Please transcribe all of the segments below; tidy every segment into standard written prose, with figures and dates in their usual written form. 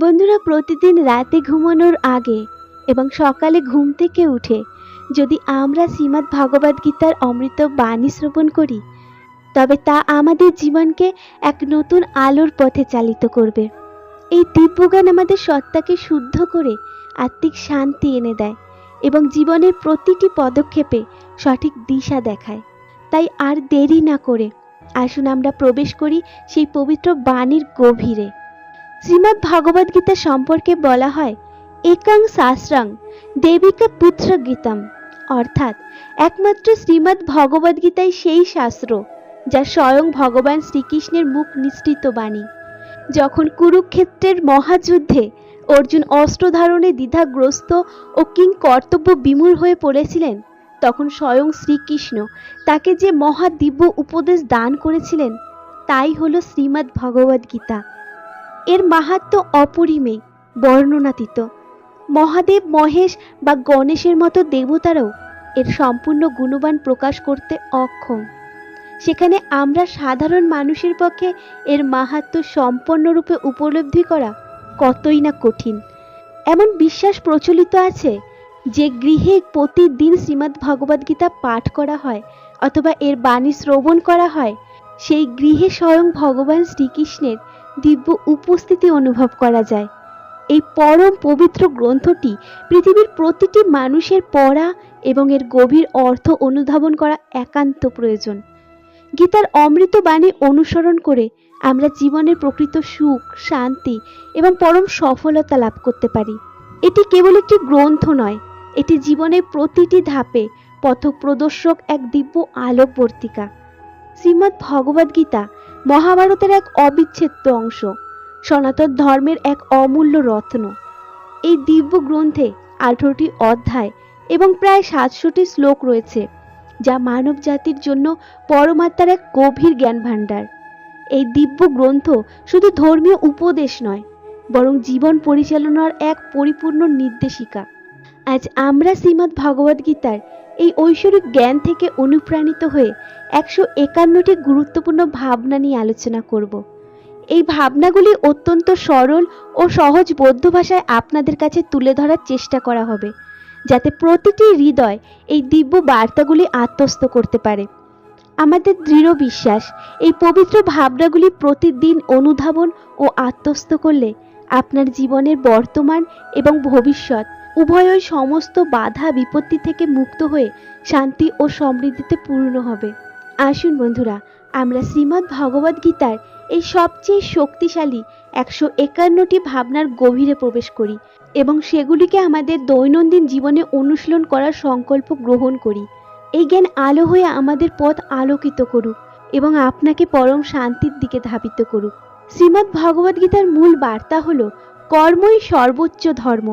বন্ধুরা, প্রতিদিন রাতে ঘুমানোর আগে এবং সকালে ঘুম থেকে উঠে যদি আমরা শ্রীমদ্ ভগবদ গীতার অমৃত বাণী শ্রবণ করি, তবে তা আমাদের জীবনকে এক নতুন আলোর পথে চালিত করবে। এই দিব্যজ্ঞান আমাদের সত্তাকে শুদ্ধ করে আত্মিক শান্তি এনে দেয় এবং জীবনের প্রতিটি পদক্ষেপে সঠিক দিশা দেখায়। তাই আর দেরি না করে আসুন আমরা প্রবেশ করি সেই পবিত্র বাণীর গভীরে। শ্রীমদ্ ভগবদ গীতা সম্পর্কে বলা হয় একাং শাস্ত্রাং দেবিকা পুত্র গীতম, অর্থাৎ একমাত্র শ্রীমদ্ ভগবদ গীতাই সেই শাস্ত্র যা স্বয়ং ভগবান শ্রীকৃষ্ণের মুখ নিঃসৃত বাণী। যখন কুরুক্ষেত্রের মহাযুদ্ধে অর্জুন অস্ত্র ধারণে দ্বিধাগ্রস্ত ও কিং কর্তব্য বিমূঢ় হয়ে পড়েছিলেন, তখন স্বয়ং শ্রীকৃষ্ণ তাকে যে মহাদিব্য উপদেশ দান করেছিলেন তাই হলো শ্রীমদ্ ভগবদ গীতা। এর মাহাত্ম্য অপরিমেয়, বর্ণনাতীত। মহাদেব, মহেশ বা গণেশের মতো দেবতারাও এর সম্পূর্ণ গুণবান প্রকাশ করতে অক্ষম। সেখানে আমরা সাধারণ মানুষের পক্ষে এর মাহাত্ম্য সম্পূর্ণরূপে উপলব্ধি করা কতই না কঠিন। এমন বিশ্বাস প্রচলিত আছে যে গৃহে প্রতিদিন শ্রীমদ্ ভগবদ গীতা পাঠ করা হয় অথবা এর বাণী শ্রবণ করা হয়, সেই গৃহে স্বয়ং ভগবান শ্রীকৃষ্ণের দিব্য উপস্থিতি অনুভব করা যায়। এই পরম পবিত্র গ্রন্থটি পৃথিবীর প্রতিটি মানুষের পড়া এবং এর গভীর অর্থ অনুধাবন করা একান্ত প্রয়োজন। গীতার অমৃত বাণী অনুসরণ করে আমরা জীবনের প্রকৃত সুখ, শান্তি এবং পরম সফলতা লাভ করতে পারি। এটি কেবল একটি গ্রন্থ নয়, এটি জীবনের প্রতিটি ধাপে পথপ্রদর্শক এক দিব্য আলোকবর্তিকা। শ্রীমদ্ ভগবদ গীতা মহাভারতের এক অবিচ্ছেদ্য অংশ, সনাতন ধর্মের এক অমূল্য রত্ন। এই দিব্য গ্রন্থে 18টি অধ্যায় এবং প্রায় 700টি শ্লোক রয়েছে, যা মানব জাতির জন্য পরমাত্মার এক গভীর জ্ঞান ভাণ্ডার। এই দিব্য গ্রন্থ শুধু ধর্মীয় উপদেশ নয়, বরং জীবন পরিচালনার এক পরিপূর্ণ নির্দেশিকা। আজ আমরা শ্রীমদ্ ভগবদ গীতার এই ঐশ্বরিক জ্ঞান থেকে অনুপ্রাণিত হয়ে 151টি গুরুত্বপূর্ণ ভাবনা নিয়ে আলোচনা করব। এই ভাবনাগুলি অত্যন্ত সরল ও সহজ বৌদ্ধ ভাষায় আপনাদের কাছে তুলে ধরার চেষ্টা করা হবে, যাতে প্রতিটি হৃদয় এই দিব্য বার্তাগুলি আত্মস্থ করতে পারে। আমাদের দৃঢ় বিশ্বাস, এই পবিত্র ভাবনাগুলি প্রতিদিন অনুধাবন ও আত্মস্থ করলে আপনার জীবনের বর্তমান এবং ভবিষ্যৎ উভয়ই সমস্ত বাধা বিপত্তি থেকে মুক্ত হয়ে শান্তি ও সমৃদ্ধিতে পূর্ণ হবে। আসুন বন্ধুরা, আমরা শ্রীমদ্ ভগবদ গীতার এই সবচেয়ে শক্তিশালী 151টি ভাবনার গভীরে প্রবেশ করি এবং সেগুলিকে আমাদের দৈনন্দিন জীবনে অনুশীলন করার সংকল্প গ্রহণ করি। এই জ্ঞান আলো হয়ে আমাদের পথ আলোকিত করুক এবং আপনাকে পরম শান্তির দিকে ধাবিত করুক। শ্রীমদ্ ভগবদ গীতার মূল বার্তা হল কর্মই সর্বোচ্চ ধর্ম।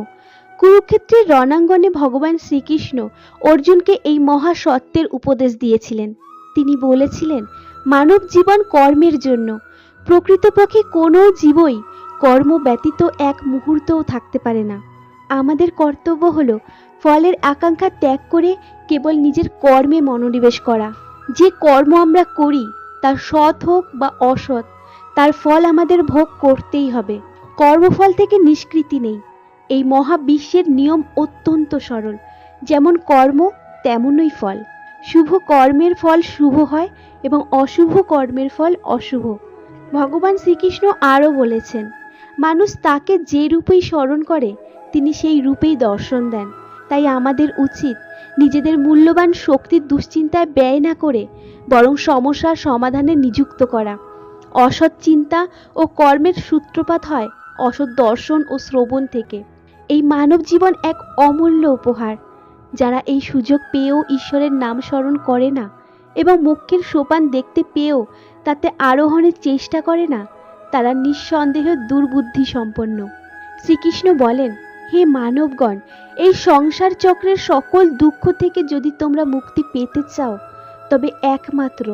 কুরুক্ষেত্রের রণাঙ্গনে ভগবান শ্রীকৃষ্ণ অর্জুনকে এই মহা সত্যের উপদেশ দিয়েছিলেন। তিনি বলেছিলেন, মানব জীবন কর্মের জন্য। প্রকৃতপক্ষে কোনো জীবই কর্ম ব্যতীত এক মুহূর্তও থাকতে পারে না। আমাদের কর্তব্য হলো ফলের আকাঙ্ক্ষা ত্যাগ করে কেবল নিজের কর্মে মনোনিবেশ করা। যে কর্ম আমরা করি, তা সৎ হোক বা অসৎ, তার ফল আমাদের ভোগ করতেই হবে। কর্মফল থেকে নিষ্কৃতি নেই। এই মহাবিশ্বের নিয়ম অত্যন্ত সরল, যেমন কর্ম তেমনই ফল। শুভ কর্মের ফল শুভ হয় এবং অশুভ কর্মের ফল অশুভ। ভগবান শ্রীকৃষ্ণ আরও বলেছেন, মানুষ তাকে যে রূপেই স্মরণ করে তিনি সেই রূপেই দর্শন দেন। তাই আমাদের উচিত নিজেদের মূল্যবান শক্তির দুশ্চিন্তায় ব্যয় না করে বরং সমস্যার সমাধানে নিযুক্ত করা। অসৎ চিন্তা ও কর্মের সূত্রপাত হয় অসৎ দর্শন ও শ্রবণ থেকে। এই মানব জীবন এক অমূল্য উপহার। যারা এই সুযোগ পেয়েও ঈশ্বরের নাম স্মরণ করে না এবং মোক্ষের সোপান দেখতে পেয়েও তাতে আরোহণের চেষ্টা করে না, তারা নিঃসন্দেহে দুর্বুদ্ধি সম্পন্ন। শ্রীকৃষ্ণ বলেন, হে মানবগণ, এই সংসার চক্রের সকল দুঃখ থেকে যদি তোমরা মুক্তি পেতে চাও, তবে একমাত্র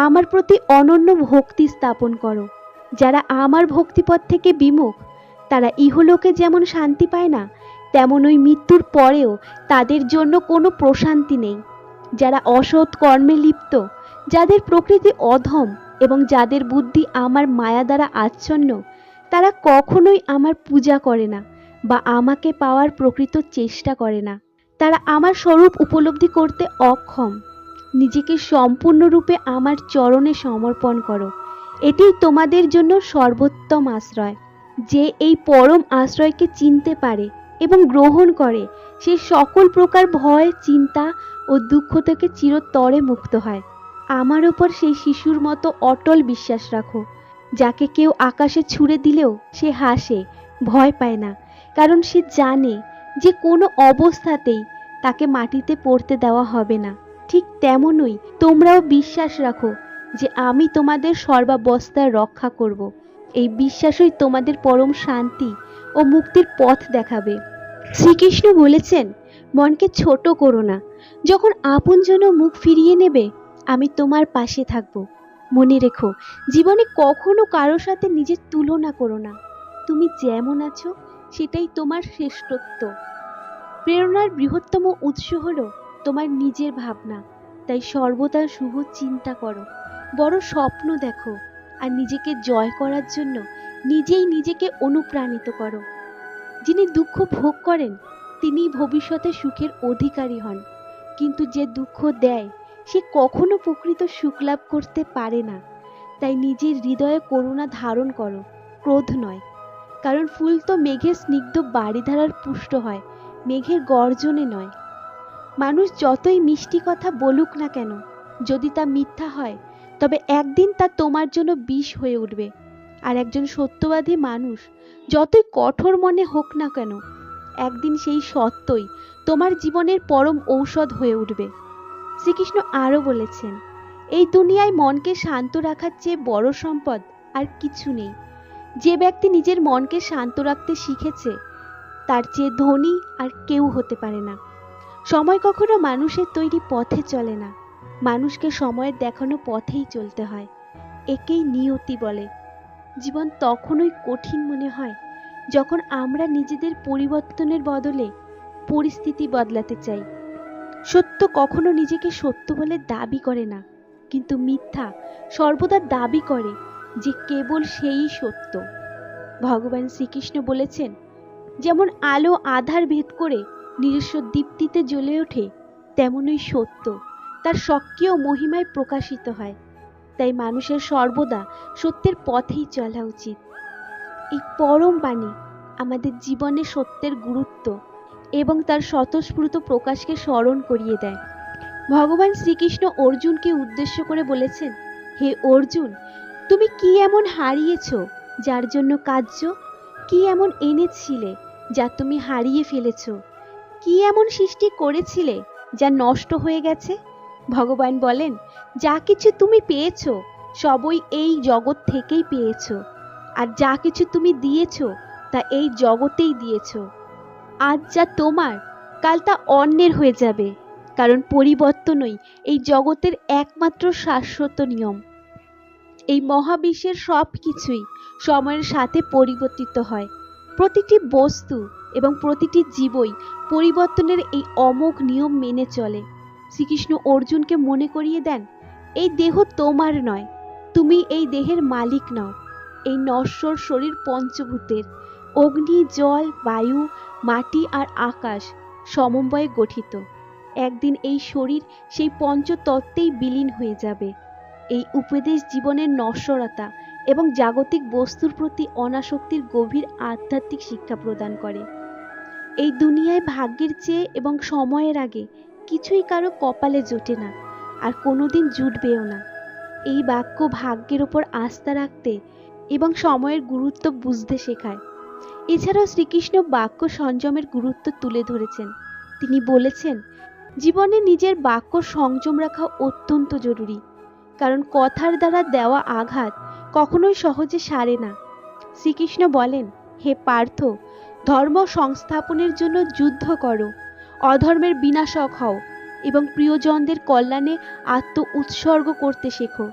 আমার প্রতি অনন্য ভক্তি স্থাপন করো। যারা আমার ভক্তিপথ থেকে বিমুখ, তারা ইহলোকে যেমন শান্তি পায় না, তেমন ওই মৃত্যুর পরেও তাদের জন্য কোনো প্রশান্তি নেই। যারা অসৎ কর্মে লিপ্ত, যাদের প্রকৃতি অধম এবং যাদের বুদ্ধি আমার মায়া দ্বারা আচ্ছন্ন, তারা কখনোই আমার পূজা করে না বা আমাকে পাওয়ার প্রকৃত চেষ্টা করে না। তারা আমার স্বরূপ উপলব্ধি করতে অক্ষম। নিজেকে সম্পূর্ণরূপে আমার চরণে সমর্পণ করো। এটিই তোমাদের জন্য সর্বোত্তম আশ্রয়। যে এই পরম আশ্রয়কে চিনতে পারে এবং গ্রহণ করে, সে সকল প্রকার ভয়, চিন্তা ও দুঃখ থেকে চিরতরে মুক্ত হয়। আমার ওপর সেই শিশুর মতো অটল বিশ্বাস রাখো, যাকে কেউ আকাশে ছুঁড়ে দিলেও সে হাসে, ভয় পায় না, কারণ সে জানে যে কোনো অবস্থাতেই তাকে মাটিতে পড়তে দেওয়া হবে না। ঠিক তেমনই তোমরাও বিশ্বাস রাখো যে আমি তোমাদের সর্বাবস্থায় রক্ষা করব। এই বিশ্বাসই তোমাদের পরম শান্তি ও মুক্তির পথ দেখাবে। শ্রীকৃষ্ণ বলেছেন, মনকে ছোট করো না। যখন আপনজন মুখ ফিরিয়ে নেবে, আমি তোমার পাশে থাকব। মনে রেখো, জীবনে কখনো কারোর সাথে নিজের তুলনা করো না। তুমি যেমন আছো সেটাই তোমার শ্রেষ্ঠত্ব। প্রেরণার বৃহত্তম উৎস হলো তোমার নিজের ভাবনা। তাই সর্বদা শুভ চিন্তা করো, বড় স্বপ্ন দেখো, আর নিজেকে জয় করার জন্য নিজেই নিজেকে অনুপ্রাণিত করো। যিনি দুঃখ ভোগ করেন তিনি ভবিষ্যতে সুখের অধিকারী হন, কিন্তু যে দুঃখ দেয় সে কখনো প্রকৃত সুখ লাভ করতে পারে না। তাই নিজের হৃদয়ে করুণা ধারণ করো, ক্রোধ নয়। কারণ ফুল তো মেঘের স্নিগ্ধ বাড়িধারার পুষ্ট হয়, মেঘের গর্জনে নয়। মানুষ যতই মিষ্টি কথা বলুক না কেন, যদি তা মিথ্যা হয় তবে একদিন তা তোমার জন্য বিষ হয়ে উঠবে। আর একজন সত্যবাদী মানুষ যতই কঠোর মনে হোক না কেন, একদিন সেই সত্যই তোমার জীবনের পরম ঔষধ হয়ে উঠবে। শ্রীকৃষ্ণ আরও বলেছেন, এই দুনিয়ায় মনকে শান্ত রাখার চেয়ে বড় সম্পদ আর কিছু নেই। যে ব্যক্তি নিজের মনকে শান্ত রাখতে শিখেছে, তার চেয়ে ধনী আর কেউ হতে পারে না। সময় কখনো মানুষের তৈরি পথে চলে না, মানুষকে সময়ের দেখানো পথেই চলতে হয়। একেই নিয়তি বলে। জীবন তখনই কঠিন মনে হয় যখন আমরা নিজেদের পরিবর্তনের বদলে পরিস্থিতি বদলাতে চাই। সত্য কখনো নিজেকে সত্য বলে দাবি করে না, কিন্তু মিথ্যা সর্বদা দাবি করে যে কেবল সেই সত্য। ভগবান শ্রীকৃষ্ণ বলেছেন, যেমন আলো আধার ভেদ করে নিজস্ব দীপ্তিতে জ্বলে ওঠে, তেমনই সত্য তার স্বকীয় মহিমায় প্রকাশিত হয়। তাই মানুষের সর্বদা সত্যের পথেই চলা উচিত। এই পরম বাণী আমাদের জীবনে সত্যের গুরুত্ব এবং তার স্বতঃস্ফূর্ত প্রকাশকে স্মরণ করিয়ে দেয়। ভগবান শ্রীকৃষ্ণ অর্জুনকে উদ্দেশ্য করে বলেছেন, হে অর্জুন, তুমি কি এমন হারিয়েছ যার জন্য কাঁদছ? কি এমন এনেছিলে যা তুমি হারিয়ে ফেলেছ? কি এমন সৃষ্টি করেছিলে যা নষ্ট হয়ে গেছে? ভগবান বলেন, যা কিছু তুমি পেয়েছ সবই এই জগৎ থেকেই পেয়েছ, আর যা কিছু তুমি দিয়েছ তা এই জগতেই দিয়েছ। আজ যা তোমার কাল তা অন্যের হয়ে যাবে, কারণ পরিবর্তনই এই জগতের একমাত্র শাশ্বত নিয়ম। এই মহাবিশ্বের সব কিছুই সময়ের সাথে পরিবর্তিত হয়। প্রতিটি বস্তু এবং প্রতিটি জীবই পরিবর্তনের এই অমোঘ নিয়ম মেনে চলে। শ্রীকৃষ্ণ অর্জুনকে মনে করিয়ে দেন, এই দেহ তোমার নয়, তুমি এই দেহের মালিক নও। এই নশ্বর শরীর পঞ্চভূতের অগ্নি, জল, বায়ু, মাটি আর আকাশ সমন্বয়ে গঠিত। একদিন এই শরীর সেই পঞ্চতত্ত্বেই বিলীন হয়ে যাবে। এই উপদেশ জীবনের নশ্বরতা এবং জাগতিক বস্তুর প্রতি অনাসক্তির গভীর আধ্যাত্মিক শিক্ষা প্রদান করে। এই দুনিয়ায় ভাগ্যের চেয়ে এবং সময়ের আগে কিছুই কারো কপালে জোটে না, আর কোনোদিন জুটবেও না। এই বাক্য ভাগ্যের ওপর আস্থা রাখতে এবং সময়ের গুরুত্ব বুঝতে শেখায়। এছাড়াও শ্রীকৃষ্ণ বাক্য সংযমের গুরুত্ব তুলে ধরেছেন। তিনি বলেছেন, জীবনে নিজের বাক্য সংযম রাখা অত্যন্ত জরুরি, কারণ কথার দ্বারা দেওয়া আঘাত কখনোই সহজে সারে না। শ্রীকৃষ্ণ বলেন, হে পার্থ, ধর্ম সংস্থাপনের জন্য যুদ্ধ করো, অধর্মের বিনাশক হও এবং প্রিয়জনদের কল্যাণে আত্ম উৎসর্গ করতে শেখো।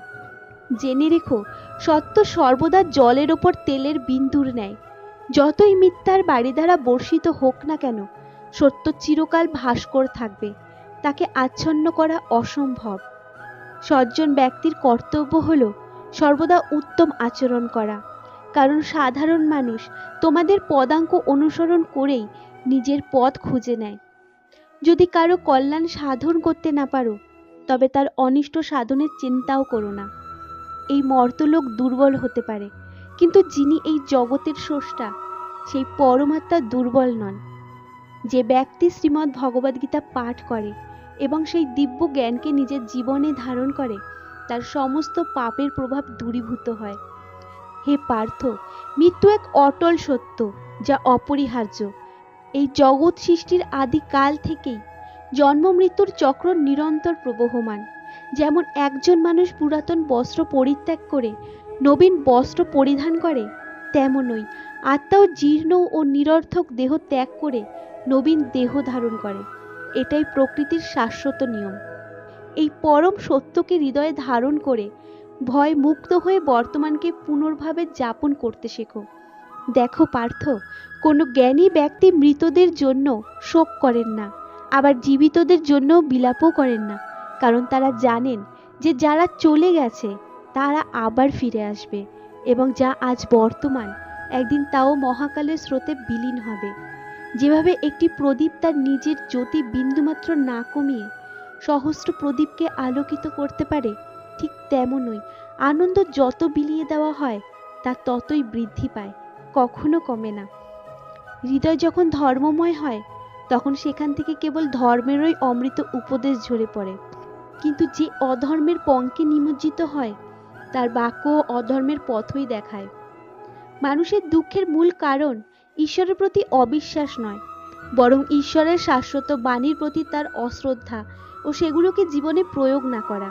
জেনে রেখো, সত্য সর্বদা জলের ওপর তেলের বিন্দুর ন্যায়। যতই মিথ্যার বাড়ি দ্বারা বর্ষিত হোক না কেন, সত্য চিরকাল ভাস্কর থাকবে, তাকে আচ্ছন্ন করা অসম্ভব। সজ্জন ব্যক্তির কর্তব্য হল সর্বদা উত্তম আচরণ করা, কারণ সাধারণ মানুষ তোমাদের পদাঙ্ক অনুসরণ করেই নিজের পথ খুঁজে নেয়। যদি কারো কল্যাণ সাধন করতে না পারো, তবে তার অনিষ্ট সাধনের চিন্তাও করো না। এই মর্তলোক দুর্বল হতে পারে, কিন্তু যিনি এই জগতের স্রষ্টা, সেই পরমাত্মা দুর্বল নন। যে ব্যক্তি শ্রীমদ্ ভগবদ্গীতা পাঠ করে এবং সেই দিব্য জ্ঞানকে নিজের জীবনে ধারণ করে, তার সমস্ত পাপের প্রভাব দূরীভূত হয়। হে পার্থ, মৃত্যু এক অটল সত্য, যা অপরিহার্য। এই জগৎ সৃষ্টির আদি কাল থেকেই জন্ম মৃত্যুর চক্র নিরন্তর প্রবহমান। যেমন একজন মানুষ পুরাতন বস্ত্র পরিত্যাগ করে নবীন বস্ত্র পরিধান করে, তেমনই আত্মাও জীর্ণ ও নিরর্থক দেহ ত্যাগ করে নবীন দেহ ধারণ করে। এটাই প্রকৃতির শাশ্বত নিয়ম। এই পরম সত্যকে হৃদয়ে ধারণ করে ভয় মুক্ত হয়ে বর্তমানকে পুনর্ভাবে যাপন করতে শেখো। দেখো পার্থ, কোনো জ্ঞানী ব্যক্তি মৃতদের জন্য শোক করেন না, আবার জীবিতদের জন্য বিলাপও করেন না, কারণ তারা জানেন যে যারা চলে গেছে তারা আবার ফিরে আসবে, এবং যা আজ বর্তমান একদিন তাও মহাকালের স্রোতে বিলীন হবে। যেভাবে একটি প্রদীপ তার নিজের জ্যোতি বিন্দুমাত্র না কমিয়ে সহস্র প্রদীপকে আলোকিত করতে পারে, ঠিক তেমনই আনন্দ যত বিলিয়ে দেওয়া হয় তা ততই বৃদ্ধি পায়, কখনো কমে না। হৃদয় যখন ধর্মময় হয়, তখন সেখান থেকে কেবল ধর্মেরই অমৃত উপদেশ ঝরে পড়ে। কিন্তু যে অধর্মের পঙ্কে নিমজ্জিত হয়, তার বাক্য অধর্মের পথই দেখায়। মানুষের দুঃখের মূল কারণ ঈশ্বরের প্রতি অবিশ্বাস নয়, বরং ঈশ্বরের শাশ্বত বাণীর প্রতি তার অশ্রদ্ধা ও সেগুলোকে জীবনে প্রয়োগ না করা।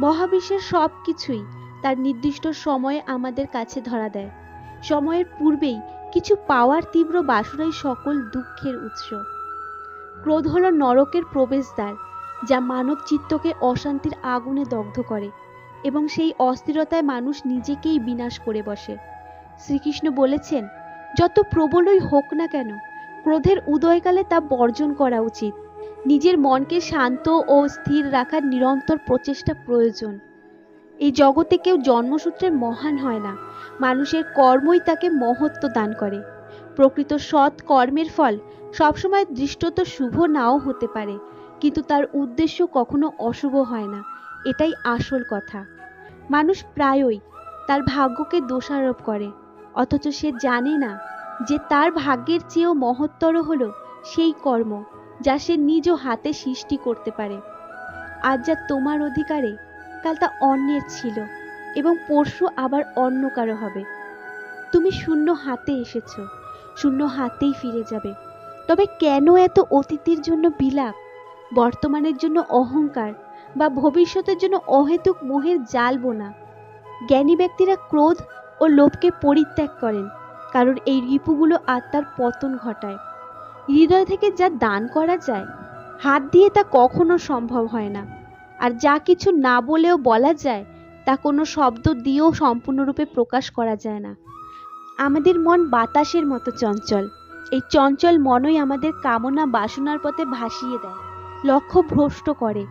মহাবিশ্বের সব কিছুই তার নির্দিষ্ট সময়ে আমাদের কাছে ধরা দেয়। সময়ের পূর্বেই কিছু পাওয়ার তীব্র বাসনাই সকল দুঃখের উৎস। ক্রোধ হলো নরকের প্রবেশদ্বার, যা মানব চিত্তকে অশান্তির আগুনে দগ্ধ করে, এবং সেই অস্থিরতায় মানুষ নিজেকেই বিনাশ করে বসে। শ্রীকৃষ্ণ বলেছেন, যত প্রবলই হোক না কেন, ক্রোধের উদয়কালে তা বর্জন করা উচিত। নিজের মনকে শান্ত ও স্থির রাখার নিরন্তর প্রচেষ্টা প্রয়োজন। এই জগতে কেউ জন্মসূত্রে মহান হয় না, মানুষের কর্মই তাকে মহত্ব দান করে। প্রকৃত সৎ কর্মের ফল সবসময় দৃষ্টত শুভ নাও হতে পারে, কিন্তু তার উদ্দেশ্য কখনো অশুভ হয় না, এটাই আসল কথা। মানুষ প্রায়ই তার ভাগ্যকে দোষারোপ করে, অথচ সে জানে না যে তার ভাগ্যের চেয়েও মহত্তর হলো সেই কর্ম যা সে নিজ হাতে সৃষ্টি করতে পারে। আজ যা তোমার অধিকারে, কাল তা অন্যের ছিল, এবং পরশু আবার অন্য কারো হবে। তুমি শূন্য হাতে এসেছো, শূন্য হাতেই ফিরে যাবে। তবে কেন এত অতীতের জন্য বিলাপ, বর্তমানের জন্য অহংকার, বা ভবিষ্যতের জন্য অহেতুক মোহের জাল বোনা? জ্ঞানী ব্যক্তিরা ক্রোধ ও লোভকে পরিত্যাগ করেন, কারণ এই রিপুগুলো আত্মার পতন ঘটায়। হৃদয় থেকে যা দান করা যায়, হাত দিয়ে তা কখনো সম্ভব হয় না। আর যা কিছু না বলেও বলা যায়, তা কোনো শব্দ দিয়েও সম্পূর্ণরূপে প্রকাশ করা যায় না। আমাদের মন বাতাসের মতো চঞ্চল। এই চঞ্চল মনই আমাদের কামনা বাসনার পথে ভাসিয়ে দেয়, লক্ষ্য ভ্রষ্ট করে।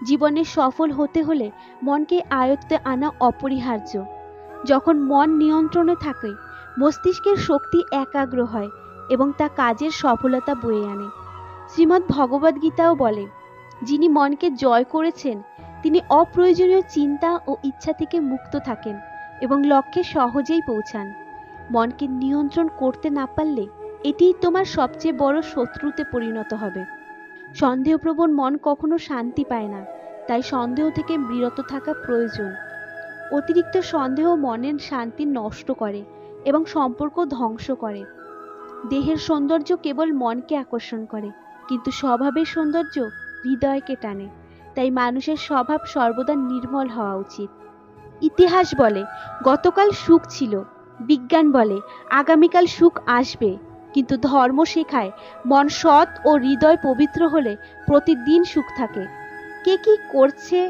জীবনে সফল হতে হলে মনকে আয়ত্তে আনা অপরিহার্য। যখন মন নিয়ন্ত্রণে থাকে, মস্তিষ্কের শক্তি একাগ্র হয় এবং তা কাজের সফলতা বয়ে আনে। শ্রীমদ্ ভগবদ্গীতাও বলে, যিনি মনকে জয় করেছেন তিনি অপ্রয়োজনীয় চিন্তা ও ইচ্ছা থেকে মুক্ত থাকেন এবং লক্ষ্যে সহজেই পৌঁছান। মনকে নিয়ন্ত্রণ করতে না পারলে এটিই তোমার সবচেয়ে বড় শত্রুতে পরিণত হবে। সন্দেহপ্রবণ মন কখনো শান্তি পায় না, তাই সন্দেহ থেকে বিরত থাকা প্রয়োজন। অতিরিক্ত সন্দেহ মনের শান্তি নষ্ট করে এবং সম্পর্ক ধ্বংস করে। দেহের সৌন্দর্য কেবল মনকে আকর্ষণ করে, কিন্তু স্বভাবের সৌন্দর্য হৃদয়কে টানে। তাই মানুষের স্বভাব সর্বদা নির্মল হওয়া উচিত। ইতিহাস বলে গতকাল সুখ ছিল, বিজ্ঞান বলে আগামীকাল সুখ আসবে, কিন্তু ধর্ম শেখায় মন সৎ ও হৃদয় পবিত্র হলে প্রতিদিন সুখ থাকে। কে কি করছে,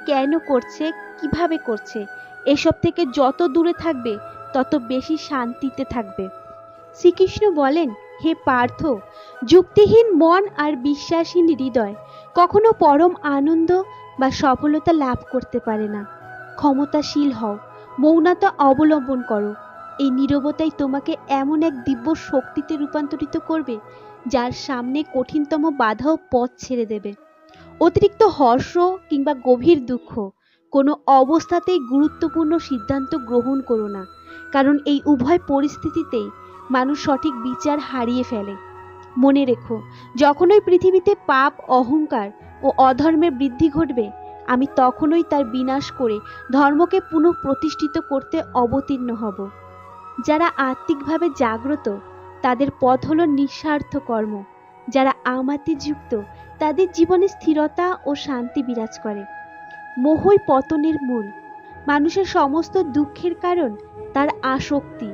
কেন করছে, কিভাবে করছে, এসব থেকে যত দূরে থাকবে তত বেশি শান্তিতে থাকবে। শ্রীকৃষ্ণ বলেন, হে পার্থ, যুক্তিহীন মন আর বিশ্বাসহীন হৃদয় কখনো পরম আনন্দ বা সফলতা লাভ করতে পারে না। ক্ষমতাশীল হও, মৌনতা অবলম্বন করো, এই নীরবতাই তোমাকে এমন এক দিব্য শক্তিতে রূপান্তরিত করবে যার সামনে কঠিনতম বাধাও পথ ছেড়ে দেবে। অতিরিক্ত হর্ষ কিংবা গভীর দুঃখ কোনো অবস্থাতেই গুরুত্বপূর্ণ সিদ্ধান্ত গ্রহণ করো না, কারণ এই উভয় পরিস্থিতিতেই মানুষ সঠিক বিচার হারিয়ে ফেলে। মনে রেখো, যখনই পৃথিবীতে পাপ, অহংকার ও অধর্মের বৃদ্ধি ঘটবে, আমি তখনই তার বিনাশ করে ধর্মকে পুনঃ প্রতিষ্ঠিত করতে অবতীর্ণ হব। যারা আত্মিকভাবে জাগ্রত তাদের পথ হলো নিঃস্বার্থ কর্ম। যারা আমাতিযুক্ত তাদের জীবনে স্থিরতা ও শান্তি বিরাজ করে। মোহই পতনের মূল। মানুষের সমস্ত দুঃখের কারণ তার আসক্তি।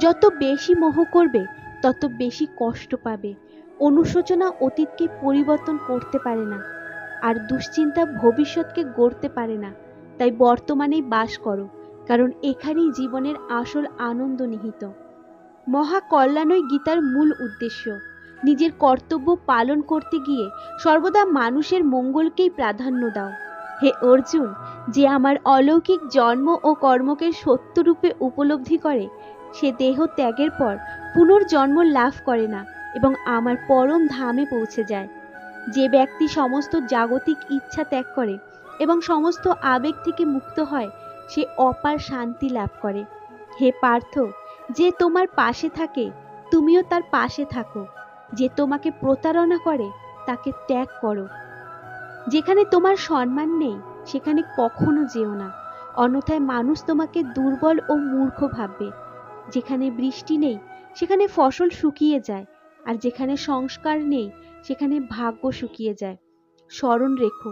যত বেশি মোহ করবে তত বেশি কষ্ট পাবে। অনুশোচনা অতীতকে পরিবর্তন করতে পারে না, আর দুশ্চিন্তা ভবিষ্যৎকে গড়তে পারে না। তাই বর্তমানেই বাস করো, কারণ এখানেই জীবনের আসল আনন্দ নিহিত। মহাকল্যাণই গীতার মূল উদ্দেশ্য। নিজের কর্তব্য পালন করতে গিয়ে সর্বদা মানুষের মঙ্গলকেই প্রাধান্য দাও। হে অর্জুন, যে আমার অলৌকিক জন্ম ও কর্মকে সত্যরূপে উপলব্ধি করে, সে দেহ ত্যাগের পর পুনর্জন্ম লাভ করে না এবং আমার পরম ধামে পৌঁছে যায়। যে ব্যক্তি সমস্ত জাগতিক ইচ্ছা ত্যাগ করে এবং সমস্ত আবেগ থেকে মুক্ত হয়, সে অপার শান্তি লাভ করে। হে পার্থ, যে তোমার পাশে থাকে তুমিও তার পাশে থাকো। যে তোমাকে প্রতারণা করে তাকে ত্যাগ করো। যেখানে তোমার সম্মান নেই সেখানে কখনো যেও না, অন্যথায় মানুষ তোমাকে দুর্বল ও মূর্খ ভাববে। যেখানে বৃষ্টি নেই সেখানে ফসল শুকিয়ে যায়, আর যেখানে সংস্কার নেই সেখানে ভাগ্য শুকিয়ে যায়। স্মরণ রেখো,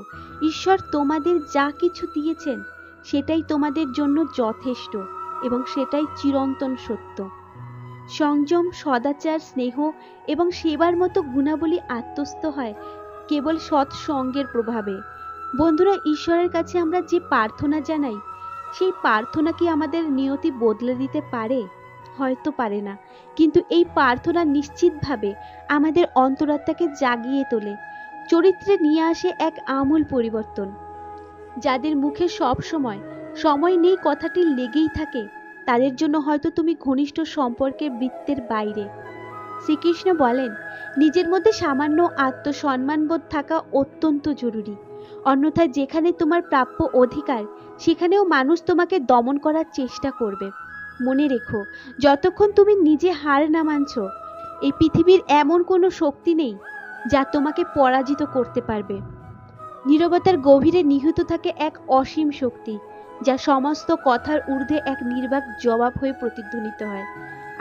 ঈশ্বর তোমাদের যা কিছু দিয়েছেন সেটাই তোমাদের জন্য যথেষ্ট এবং সেটাই চিরন্তন সত্য। সংযম, সদাচার, স্নেহ এবং সেবার মতো গুণাবলী আত্মস্থ হয় কেবল সৎসঙ্গের প্রভাবে। বন্ধুরা, ঈশ্বরের কাছে আমরা যে প্রার্থনা জানাই, সেই প্রার্থনা কি আমাদের নিয়তি বদলে দিতে পারে? হয়তো পারে না, কিন্তু এই প্রার্থনা নিশ্চিতভাবে আমাদের অন্তরাত্মাকে জাগিয়ে তোলে, চরিত্রে নিয়ে আসে এক আমূল পরিবর্তন। যাদের মুখে সব সময় নেই কথাটি লেগেই থাকে, তাদের জন্য হয়তো তুমি ঘনিষ্ঠ সম্পর্কের বৃত্তের বাইরে। শ্রীকৃষ্ণ বলেন, নিজের মধ্যে সামান্য আত্মসম্মানবোধ থাকা অত্যন্ত জরুরি, অন্যথায় যেখানে তোমার প্রাপ্য অধিকার সেখানেও মানুষ তোমাকে দমন করার চেষ্টা করবে। মনে রেখো, যতক্ষণ তুমি নিজে হার না মানছ, এই পৃথিবীর এমন কোনো শক্তি নেই যা তোমাকে পরাজিত করতে পারবে। নীরবতার গভীরে নিহিত থাকে এক অসীম শক্তি, যা সমস্ত কথার ঊর্ধ্বে এক নির্বাক জবাব হয়ে প্রতিধ্বনিত হয়।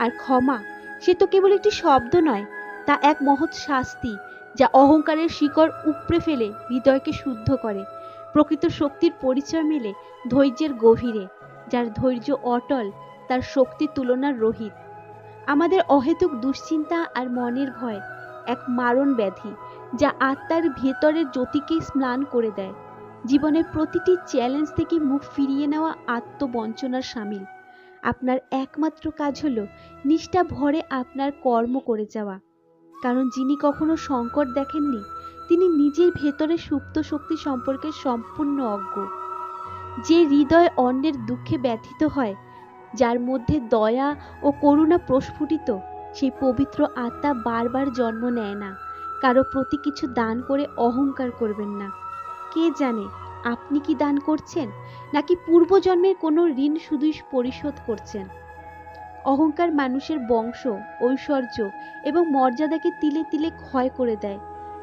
আর ক্ষমা, সে তো কেবল একটি শব্দ নয়, তা এক মহৎ শাস্তি যা অহংকারের শিকড় উপড়ে ফেলে হৃদয়কে শুদ্ধ করে। প্রকৃত শক্তির পরিচয় মেলে ধৈর্যের গভীরে। যার ধৈর্য অটল তার শক্তি তুলনার রহিত। আমাদের অহেতুক দুশ্চিন্তা আর মনের ভয় এক মারণ ব্যাধি, যা আত্মার ভেতরের জ্যোতিকে স্নান করে দেয়। জীবনের প্রতিটি চ্যালেঞ্জ থেকে মুখ ফিরিয়ে নেওয়া আত্মবঞ্চনার শামিল। আপনার একমাত্র কাজ হলো নিষ্ঠা ভরে আপনার কর্ম করে যাওয়া, কারণ যিনি কখনো সংকট দেখেননি তিনি নিজের ভেতরে সুপ্ত শক্তি সম্পর্কে সম্পূর্ণ অজ্ঞ। যে হৃদয় অন্যের দুঃখে ব্যথিত হয়, যার মধ্যে দয়া ও করুণা প্রস্ফুটিত, সেই পবিত্র আত্মা বারবার জন্ম নেয় না। কারো প্রতি কিছু দান করে অহংকার করবেন না। কে জানে আপনি কি দান করছেন, নাকি পূর্বজন্মের কোনো ঋণ শুধুই পরিশোধ করছেন। অহংকার মানুষের বংশ, ঐশ্বর্য এবং মর্যাদাকে তিলে তিলে ক্ষয় করে দেয়।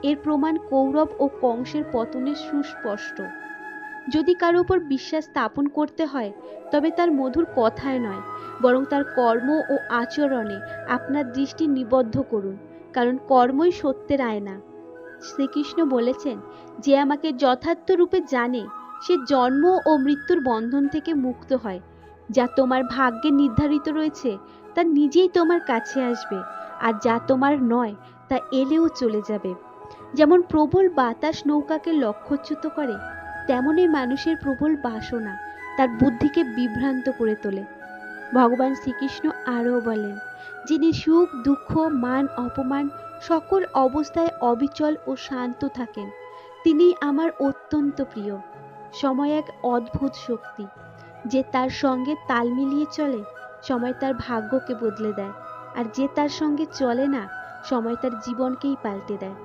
এর প্রমাণ কৌরব ও কংসের পতনে সুস্পষ্ট। যদি কারো উপর বিশ্বাস স্থাপন করতে হয়, তবে তার মধুর কথায় নয়, বরং তার কর্ম ও আচরণে আপনার দৃষ্টি নিবদ্ধ করুন, কারণ কর্মই সত্যের আয়না। শ্রীকৃষ্ণ বলেছেন, যে আমাকে যথার্থ রূপে জানে সে জন্ম ও মৃত্যুর বন্ধন থেকে মুক্ত হয়। যা তোমার ভাগ্যে নির্ধারিত রয়েছে তা নিজেই তোমার কাছে আসবে, আর যা তোমার নয় তা এলেও চলে যাবে। যেমন প্রবল বাতাস নৌকাকে লক্ষ্যচ্যুত করে, তেমনই মানুষের প্রবল বাসনা তার বুদ্ধিকে বিভ্রান্ত করে তোলে। ভগবান শ্রীকৃষ্ণ আরও বলেন, যিনি সুখ, দুঃখ, মান, অপমান সকল অবস্থায় অবিচল ও শান্ত থাকেন, তিনি আমার অত্যন্ত প্রিয়। সময় এক অদ্ভুত শক্তি, যে তার সঙ্গে তাল মিলিয়ে চলে সময় তার ভাগ্যকে বদলে দেয়, আর যে তার সঙ্গে চলে না, সময় তার জীবনকেই পাল্টে দেয়।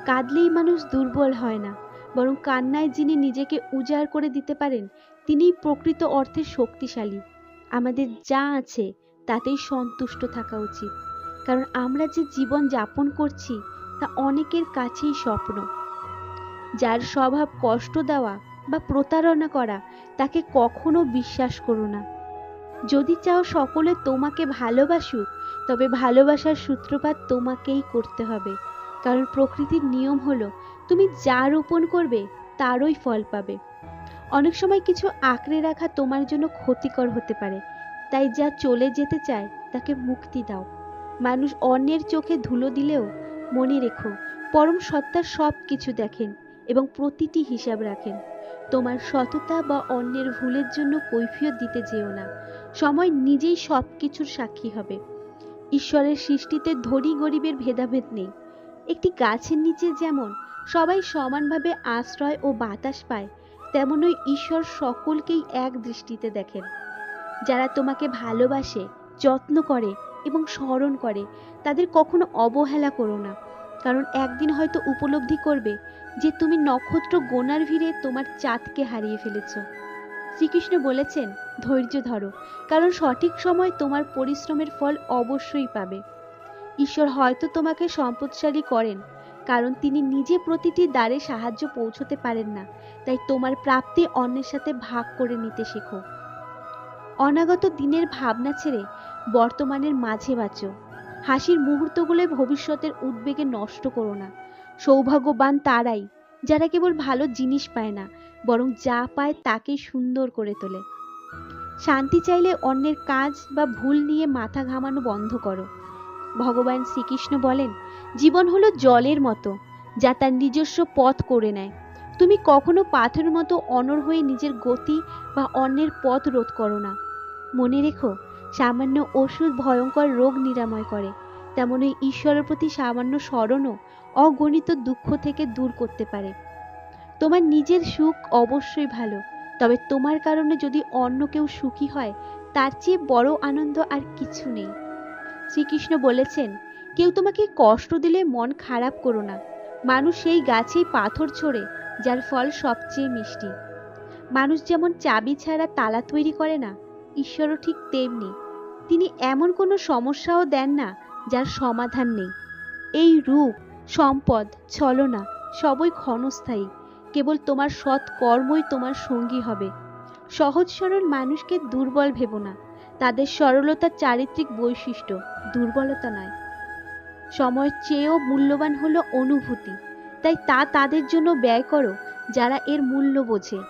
কাঁদলেই মানুষ দুর্বল হয় না, বরং কান্নায় যিনি নিজেকে উজাড় করে দিতে পারেন, তিনিই প্রকৃত অর্থে শক্তিশালী। আমাদের যা আছে তাতেই সন্তুষ্ট থাকা উচিত, কারণ আমরা যে জীবন যাপন করছি তা অনেকের কাছেই স্বপ্ন। যার স্বভাব কষ্ট দেওয়া বা প্রতারণা করা, তাকে কখনো বিশ্বাস করো না। যদি চাও সকলে তোমাকে ভালোবাসুক, তবে ভালোবাসার সূত্রপাত তোমাকেই করতে হবে, কারণ প্রকৃতির নিয়ম হলো তুমি যা রোপণ করবে তারই ফল পাবে। অনেক সময় কিছু আঁকড়ে রাখা তোমার জন্য ক্ষতিকর হতে পারে, তাই যা চলে যেতে চায় তাকে মুক্তি দাও। মানুষ অন্যের চোখে ধুলো দিলেও মনে রেখো, পরম সত্তা সব কিছু দেখেন এবং প্রতিটি হিসাব রাখেন। তোমার সততা বা অন্যের ভুলের জন্য কৈফিয়ত দিতে যেও না, সময় নিজেই সব কিছুর সাক্ষী হবে। ঈশ্বরের সৃষ্টিতে ধনী গরিবের ভেদাভেদ নেই। একটি গাছের নিচে যেমন সবাই সমানভাবে আশ্রয় ও বাতাস পায়, তেমনই ঈশ্বর সকলকেই এক দৃষ্টিতে দেখেন। যারা তোমাকে ভালোবাসে, যত্ন করে এবং স্মরণ করে, তাদের কখনো অবহেলা করো না, কারণ একদিন হয়তো উপলব্ধি করবে যে তুমি নক্ষত্র গোনার ভিড়ে তোমার চাঁদকে হারিয়ে ফেলেছ। শ্রীকৃষ্ণ বলেছেন, ধৈর্য ধরো, কারণ সঠিক সময় তোমার পরিশ্রমের ফল অবশ্যই পাবে। ঈশ্বর হয়তো তোমাকে সম্পদশালী করেন, কারণ তিনি নিজে প্রতিটি দ্বারে সাহায্য পৌঁছতে পারেন না, তাই তোমার প্রাপ্তি অন্যের সাথে ভাগ করে নিতে শেখো। অনাগত দিনের ভাবনা ছেড়ে বর্তমানের মাঝে বাঁচো। হাসির মুহূর্তগুলো ভবিষ্যতের উদ্বেগে নষ্ট করো না। সৌভাগ্যবান তারাই যারা কেবল ভালো জিনিস পায় না, বরং যা পায় তাকেই সুন্দর করে তোলে। শান্তি চাইলে অন্যের কাজ বা ভুল নিয়ে মাথা ঘামানো বন্ধ করো। ভগবান শ্রীকৃষ্ণ বলেন, জীবন হলো জলের মতো, যা তার নিজস্ব পথ করে নেয়। তুমি কখনো পাথরের মতো অনড় হয়ে নিজের গতি বা অন্যের পথ রোধ করো না। মনে রেখো, সামান্য ওষুধ ভয়ঙ্কর রোগ নিরাময় করে, তেমনই ঈশ্বরের প্রতি সামান্য স্মরণও অগণিত দুঃখ থেকে দূর করতে পারে। তোমার নিজের সুখ অবশ্যই ভালো, তবে তোমার কারণে যদি অন্য কেউ সুখী হয়, তার চেয়ে বড় আনন্দ আর কিছু নেই। শ্রীকৃষ্ণ বলেছেন, কেউ তোমাকে কষ্ট দিলে মন খারাপ করো না। মানুষ সেই গাছেই পাথর ছোড়ে যার ফল সবচেয়ে মিষ্টি। মানুষ যেমন চাবি ছাড়া তালা তৈরি করে না, ঈশ্বরও ঠিক তেমনি। তিনি এমন কোনো সমস্যাও দেন না যার সমাধান নেই। এই রূপ, সম্পদ, ছলনা সবই ক্ষণস্থায়ী। কেবল তোমার সৎ কর্মই তোমার সঙ্গী হবে। সহজ সরল মানুষকে দুর্বল ভেবো না, তাদের সরলতা চারিত্রিক বৈশিষ্ট্য, দুর্বলতা নয়। সময়ের চেয়েও মূল্যবান হলো অনুভূতি, তাই তা তাদের জন্য ব্যয় করো যারা এর মূল্য বোঝে।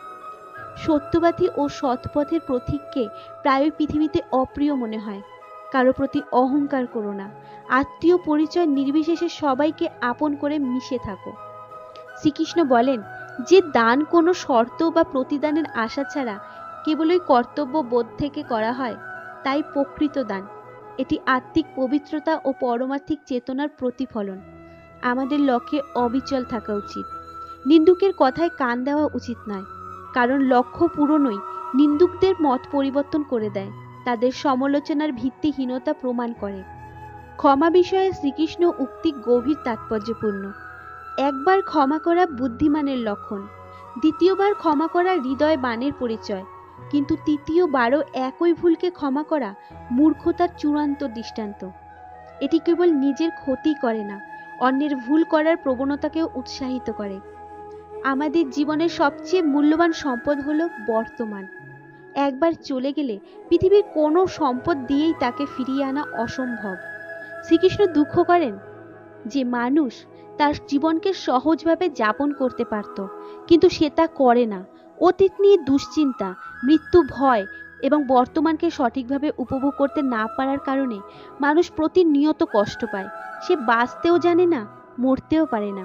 সত্যবাদী ও সৎপথের প্রতীককে প্রায়ই পৃথিবীতে অপ্রিয় মনে হয়। কারো প্রতি অহংকার করো না। আত্মীয় পরিচয় নির্বিশেষে সবাইকে আপন করে মিশে থাকো। শ্রীকৃষ্ণ বলেন, যে দান কোনো শর্ত বা প্রতিদানের আশা ছাড়া কেবলই কর্তব্য বোধ থেকে করা হয়, তাই প্রকৃত দান। এটি আত্মিক পবিত্রতা ও পরমার্থিক চেতনার প্রতিফলন। আমাদের লক্ষ্যে অবিচল থাকা উচিত। নিন্দুকের কথায় কান দেওয়া উচিত নয়, কারণ লক্ষ্য পূরণই নিন্দুকদের মত পরিবর্তন করে দেয়, তাদের সমালোচনার ভিত্তিহীনতা প্রমাণ করে। ক্ষমা বিষয়ে শ্রীকৃষ্ণ উক্তি গভীর তাৎপর্যপূর্ণ। একবার ক্ষমা করা বুদ্ধিমানের লক্ষণ, দ্বিতীয়বার ক্ষমা করা হৃদয় বানের পরিচয়, কিন্তু তৃতীয়বারও একই ভুলকে ক্ষমা করা মূর্খতার চূড়ান্ত দৃষ্টান্ত। এটি কেবল নিজের ক্ষতি করে না, অন্যের ভুল করার প্রবণতাকেও উৎসাহিত করে। আমাদের জীবনের সবচেয়ে মূল্যবান সম্পদ হলো বর্তমান। একবার চলে গেলে পৃথিবীর কোনো সম্পদ দিয়েই তাকে ফিরিয়ে আনা অসম্ভব। শ্রীকৃষ্ণ দুঃখ করেন যে মানুষ তার জীবনকে সহজভাবে যাপন করতে পারত, কিন্তু সে তা করে না। অতীত নিয়ে দুশ্চিন্তা, মৃত্যু ভয় এবং বর্তমানকে সঠিকভাবে উপভোগ করতে না পারার কারণে মানুষ প্রতিনিয়ত কষ্ট পায়। সে বাঁচতেও জানে না, মরতেও পারে না।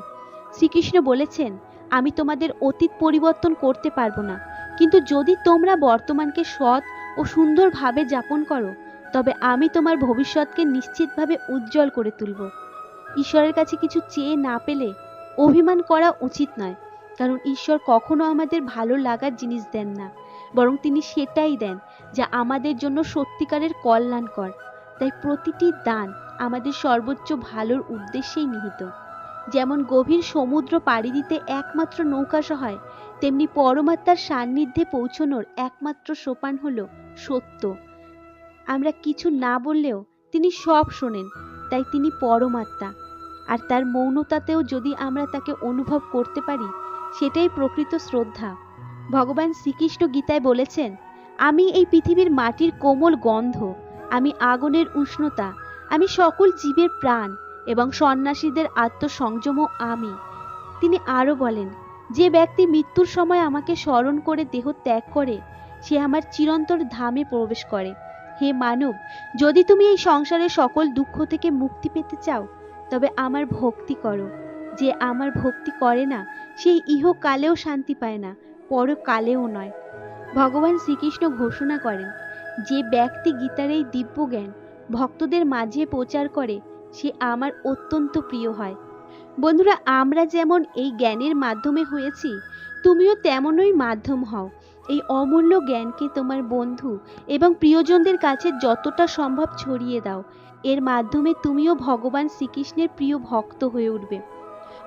শ্রীকৃষ্ণ বলেছেন, আমি তোমাদের অতীত পরিবর্তন করতে পারবো না, কিন্তু যদি তোমরা বর্তমানকে সৎ ও সুন্দরভাবে যাপন করো, তবে আমি তোমার ভবিষ্যৎকে নিশ্চিতভাবে উজ্জ্বল করে তুলব। ঈশ্বরের কাছে কিছু চেয়ে না পেলে অভিমান করা উচিত নয়, কারণ ঈশ্বর কখনো আমাদের ভালো লাগার জিনিস দেন না। বরং তিনি সেটাই দেন যা আমাদের জন্য সত্যিকারের কল্যাণকর। তাই প্রতিটি দান আমাদের সর্বোচ্চ ভালোর উদ্দেশ্যেই নিহিত। যেমন গভীর সমুদ্র পাড়ি দিতে একমাত্র নৌকা সহায়, তেমনি পরমাত্মার সান্নিধ্যে পৌঁছানোর একমাত্র সোপান হলো সত্য। আমরা কিছু না বললেও তিনি সব শোনেন, তাই তিনি পরমাত্মা। আর তার মৌনতাতেও যদি আমরা তাকে অনুভব করতে পারি, সেটাই প্রকৃত শ্রদ্ধা। ভগবান শ্রীকৃষ্ণ গীতায় বলেছেন, আমি এই পৃথিবীর মাটির কোমল গন্ধ, আমি আগুনের উষ্ণতা, আমি সকল জীবের প্রাণ এবং সন্ন্যাসীদের আত্মসংযমও আমি। তিনি আরও বলেন, যে ব্যক্তি মৃত্যুর সময় আমাকে স্মরণ করে দেহ ত্যাগ করে, সে আমার চিরন্তর ধামে প্রবেশ করে। হে মানব, যদি তুমি এই সংসারের সকল দুঃখ থেকে মুক্তি পেতে চাও, তবে আমার ভক্তি করো। যে আমার ভক্তি করে না, সেই ইহকালেও শান্তি পায় না, পরকালেও নয়। ভগবান শ্রীকৃষ্ণ ঘোষণা করেন, যে ব্যক্তি গীতার এই দিব্য জ্ঞান ভক্তদের মাঝে প্রচার করে, সে আমার অত্যন্ত প্রিয় হয়। বন্ধুরা, আমরা যেমন এই জ্ঞানের মাধ্যমে হয়েছি, তুমিও তেমনই মাধ্যম হও। এই অমূল্য জ্ঞানকে তোমার বন্ধু এবং প্রিয়জনদের কাছে যতটা সম্ভব ছড়িয়ে দাও। এর মাধ্যমে তুমিও ভগবান শ্রীকৃষ্ণের প্রিয় ভক্ত হয়ে উঠবে।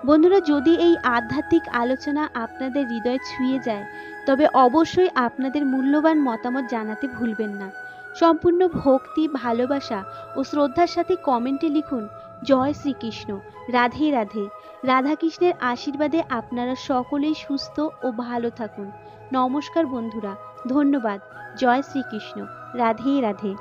বন্ধুরা, যদি এই আধ্যাত্মিক আলোচনা আপনাদের হৃদয় ছুঁয়ে যায়, তবে অবশ্যই আপনাদের মূল্যবান মতামত জানাতে ভুলবেন না। সম্পূর্ণ ভক্তি, ভালোবাসা ও শ্রদ্ধার সাথে কমেন্টে লিখুন, জয় শ্রীকৃষ্ণ, রাধে রাধে। রাধাকৃষ্ণের আশীর্বাদে আপনারা সকলেই সুস্থ ও ভালো থাকুন। নমস্কার বন্ধুরা, ধন্যবাদ। জয় শ্রীকৃষ্ণ, রাধে রাধে।